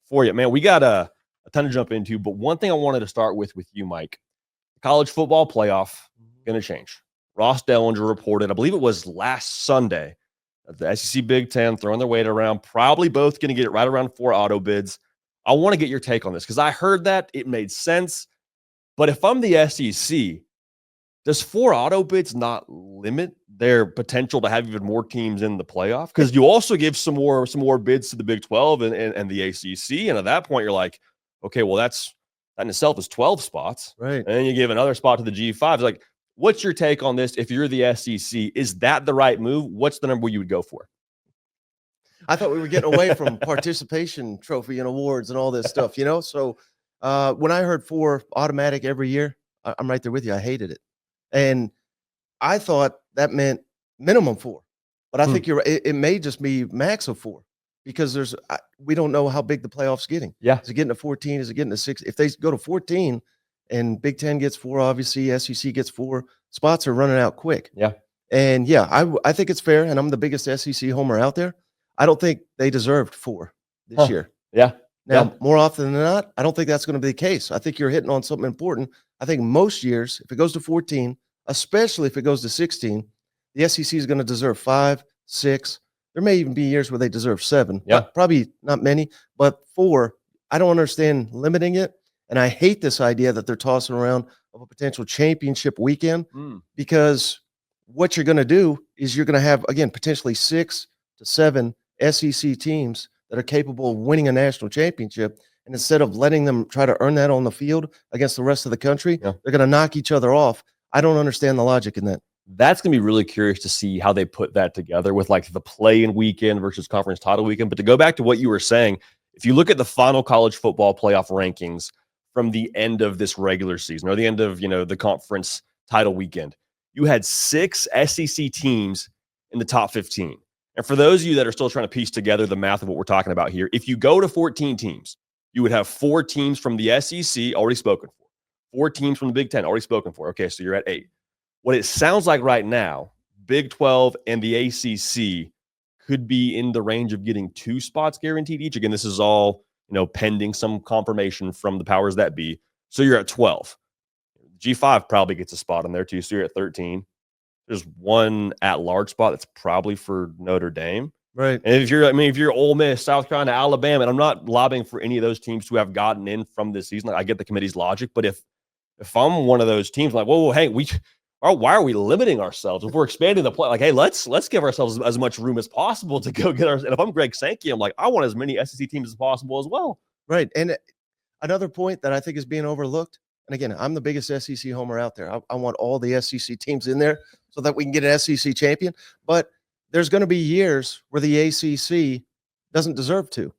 for you, man. We got a ton to jump into, but one thing I wanted to start with you, Mike. The college football playoff going to change. Ross Dellinger reported, I believe it was last Sunday, that the SEC Big Ten throwing their weight around, probably both going to get it right around 4 auto bids. I want to get your take on this because I heard that it made sense. But if I'm the SEC, does 4 auto bids not limit their potential to have even more teams in the playoff? Because you also give some more bids to the Big 12 and the ACC, and at that point you're like, okay, well that in itself is 12 spots, right? And then you give another spot to the G5. It's like, what's your take on this? If you're the SEC, is that the right move? What's the number you would go for? I thought we were getting away from participation trophy and awards and all this stuff, So when I heard 4 automatic every year, I'm right there with you. I hated it. And I thought that meant minimum 4. But I think it may just be max of 4 because we don't know how big the playoff's getting. Yeah. Is it getting to 14? Is it getting to 6? If they go to 14 and Big 10 gets 4, obviously SEC gets 4, spots are running out quick. Yeah. And I think it's fair. And I'm the biggest SEC homer out there. I don't think they deserved 4 this year. Yeah. Now, more often than not, I don't think that's going to be the case. I think you're hitting on something important. I think most years, if it goes to 14, especially if it goes to 16, the SEC is going to deserve 5, 6. There may even be years where they deserve 7. Yeah. Probably not many, but 4, I don't understand limiting it. And I hate this idea that they're tossing around of a potential championship weekend because what you're going to do is you're going to have, again, potentially 6 to 7 SEC teams that are capable of winning a national championship. And instead of letting them try to earn that on the field against the rest of the country, they're going to knock each other off. I don't understand the logic in that. That's going to be really curious to see how they put that together with like the play-in weekend versus conference title weekend. But to go back to what you were saying, if you look at the final college football playoff rankings from the end of this regular season or the end of, the conference title weekend, you had 6 SEC teams in the top 15. And for those of you that are still trying to piece together the math of what we're talking about here, if you go to 14 teams, you would have 4 teams from the SEC already spoken for, 4 teams from the Big Ten already spoken for. Okay, so you're at 8. What it sounds like right now, Big 12 and the ACC could be in the range of getting 2 spots guaranteed each. Again, this is all, pending some confirmation from the powers that be. So you're at 12. G5 probably gets a spot in there too, so you're at 13. There's one at-large spot that's probably for Notre Dame. Right. And if you're Ole Miss, South Carolina, Alabama, and I'm not lobbying for any of those teams who have gotten in from this season. Like, I get the committee's logic, but if I'm one of those teams, like, whoa, hey, why are we limiting ourselves? If we're expanding the play, like, hey, let's give ourselves as much room as possible to go get and if I'm Greg Sankey, I'm like, I want as many SEC teams as possible as well. Right. And another point that I think is being overlooked, and again, I'm the biggest SEC homer out there. I want all the SEC teams in there so that we can get an SEC champion. But there's going to be years where the ACC doesn't deserve to.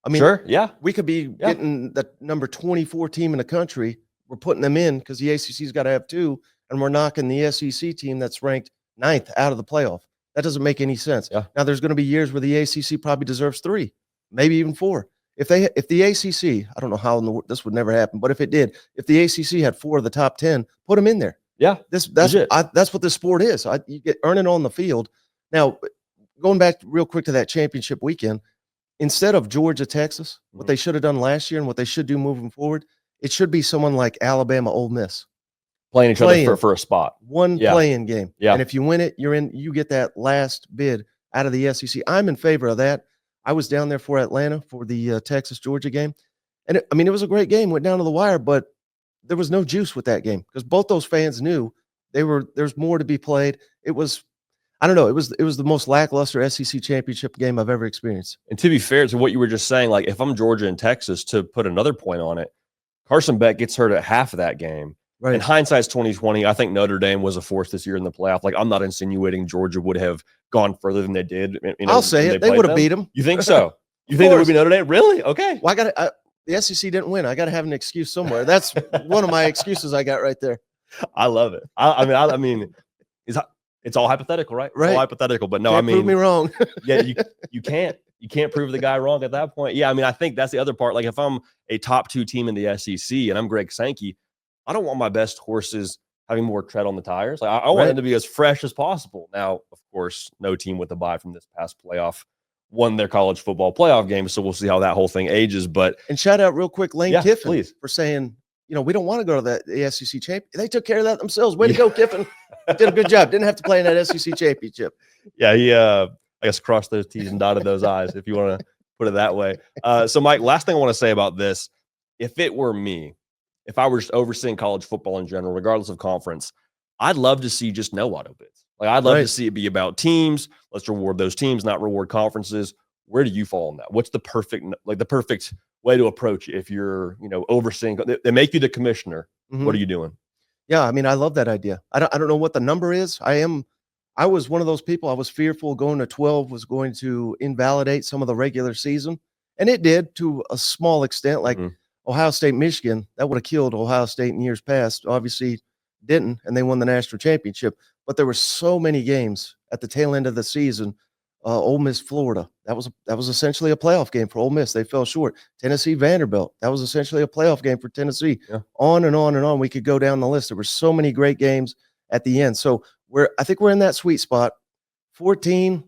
I mean, sure, yeah. We could be getting the number 24 team in the country. We're putting them in because the ACC's got to have 2, and we're knocking the SEC team that's ranked 9th out of the playoff. That doesn't make any sense. Yeah. Now, there's going to be years where the ACC probably deserves 3, maybe even 4. If the ACC, I don't know how this would never happen, but if it did, if the ACC had 4 of the top 10, put them in there. Yeah, that's what this sport is. You get earning on the field. Now, going back real quick to that championship weekend, instead of Georgia, Texas, what they should have done last year and what they should do moving forward, it should be someone like Alabama, Ole Miss playing each other for a spot. One play-in game. Yeah. And if you win it, you're in. You get that last bid out of the SEC. I'm in favor of that. I was down there for Atlanta for the Texas-Georgia game. And it was a great game. Went down to the wire, but there was no juice with that game because both those fans knew there's more to be played. It was, I don't know, it was the most lackluster SEC championship game I've ever experienced. And to be fair to what you were just saying, like if I'm Georgia and Texas, to put another point on it, Carson Beck gets hurt at half of that game. Right. In hindsight's 2020, I think Notre Dame was a force this year in the playoff. Like, I'm not insinuating Georgia would have gone further than they did. I'll say it. They would have beat them. You think so? You think it would be Notre Dame? Really? Okay. Well, the SEC didn't win. I got to have an excuse somewhere. That's one of my excuses I got right there. I love it. I mean, it's all hypothetical, right? Right. It's all hypothetical, but no, Can't prove me wrong. Yeah, you can't prove the guy wrong at that point. Yeah, I mean, I think that's the other part. Like, if I'm a top 2 team in the SEC and I'm Greg Sankey, I don't want my best horses having more tread on the tires. Like, I want them to be as fresh as possible. Now, of course, no team with a bye from this past playoff won their college football playoff game. So we'll see how that whole thing ages. But and shout out real quick, Lane Kiffin, please, for saying, we don't want to go to the SEC championship. They took care of that themselves. Way to go, Kiffin. Did a good job. Didn't have to play in that SEC championship. Yeah, he I guess crossed those T's and dotted those I's, if you want to put it that way. So Mike, last thing I want to say about this, if it were me, if I were just overseeing college football in general, regardless of conference, I'd love to see just no auto bids. Like, I'd love to see it be about teams. Let's reward those teams, not reward conferences. Where do you fall on that? What's the perfect way to approach it if you're, overseeing? They make you the commissioner. Mm-hmm. What are you doing? Yeah, I mean, I love that idea. I don't know what the number is. I was one of those people. I was fearful going to 12 was going to invalidate some of the regular season, and it did to a small extent. Like Ohio State, Michigan, that would have killed Ohio State in years past. Obviously, didn't, and they won the national championship. But there were so many games at the tail end of the season. Ole Miss, Florida, that was essentially a playoff game for Ole Miss. They fell short. Tennessee, Vanderbilt, that was essentially a playoff game for Tennessee. Yeah. On and on and on. We could go down the list. There were so many great games at the end. So I think we're in that sweet spot. 14.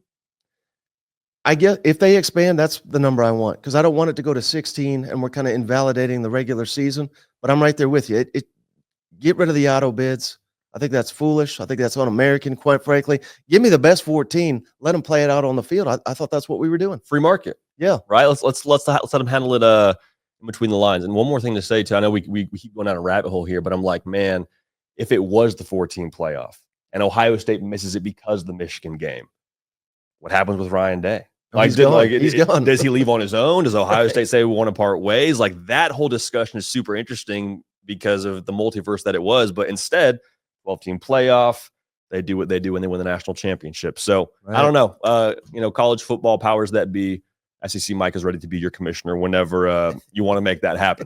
I guess if they expand, that's the number I want, because I don't want it to go to 16 and we're kind of invalidating the regular season. But I'm right there with you. Get rid of the auto bids. I think that's foolish. I think that's un-American, quite frankly. Give me the best 14. Let them play it out on the field. I thought that's what we were doing. Free market. Yeah. Right. Let's let them handle it in between the lines. And one more thing to say too. I know we keep going down a rabbit hole here, but I'm like, man, if it was the 14 playoff and Ohio State misses it because of the Michigan game, what happens with Ryan Day? He's gone. Does he leave on his own? Does Ohio State say we want to part ways? Like, that whole discussion is super interesting because of the multiverse that it was. But instead, 12-team playoff, they do what they do when they win the national championship. So I don't know. College football powers that be, SEC Mike is ready to be your commissioner whenever you want to make that happen.